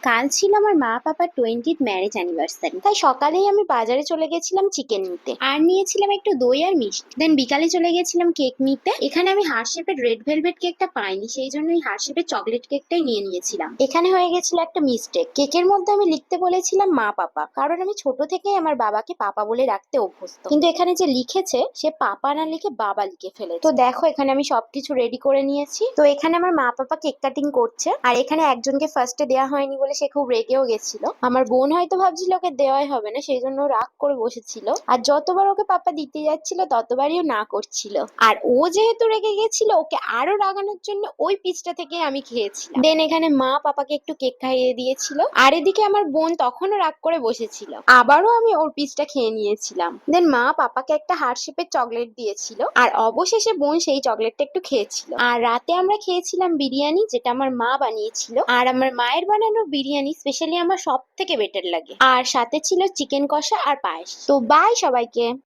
কাল ছিল আমার মা পাপার 20th ম্যারেজ অ্যানিভার্সারি, তাই সকালেই আমি বাজারে চলে গেছিলাম চিকেন নিতে, আর নিয়েছিলাম একটু দই আর মিষ্টি। দেন বিকালে চলে গেছিলাম কেক নিতে। এখানে আমি হার্ট শেপের রেড ভেলভেট কেকটা পাইনি, সেই জন্য এই হার্ট শেপের চকলেট কেকটাই নিয়ে নিয়েছিলাম। এখানে হয়ে গেছিল একটা মিস্টেক, কেকের মধ্যে আমি লিখতে বলেছিলাম মা পাপা, কারণ আমি ছোট থেকেই আমার বাবাকে পাপা বলে রাখতে অভ্যস্ত, কিন্তু এখানে যে লিখেছে সে পাপা না লিখে বাবা লিখে ফেলেছে। তো দেখো এখানে আমি সবকিছু রেডি করে নিয়েছি। তো এখানে আমার মা পাপা কেক কাটিং করছে, আর এখানে একজনকে ফার্স্টে দেওয়া হয়নি বলে সে খুব রেগেও গেছিল। আমার বোন হয়তো ভাবছিল ওকে দেওয়াই হবে না, সেই জন্য রাগ করে বসেছিল, আর যতবার ওকে পাপা দিতে যাচ্ছিল ততবারই ও না করছিল। আর ও যেহেতু রেগে গেছিল, ওকে আরো রাগানোর জন্য ওই পিসটা থেকে আমি খেয়েছিলাম। দেন এখানে মা পাপাকে একটু কেক খাইয়ে দিয়েছিল, আর এদিকে আমার বোন তখনও রাগ করে বসেছিল, আবারও আমি ওর পিসটা খেয়ে নিয়েছিলাম। দেন মা পাপাকে একটা হার্ট শেপের চকলেট দিয়েছিল, আর অবশেষে বোন সেই চকলেটটা একটু খেয়েছিল। আর রাতে আমরা খেয়েছিলাম বিরিয়ানি, যেটা আমার মা বানিয়েছিল। আর আমার মায়ের বানানো বিরিয়ানি স্পেশালি আমার সব থেকে বেটার লাগে। আর সাথে ছিল চিকেন কষা আর পায়েস। তো বাই সবাইকে।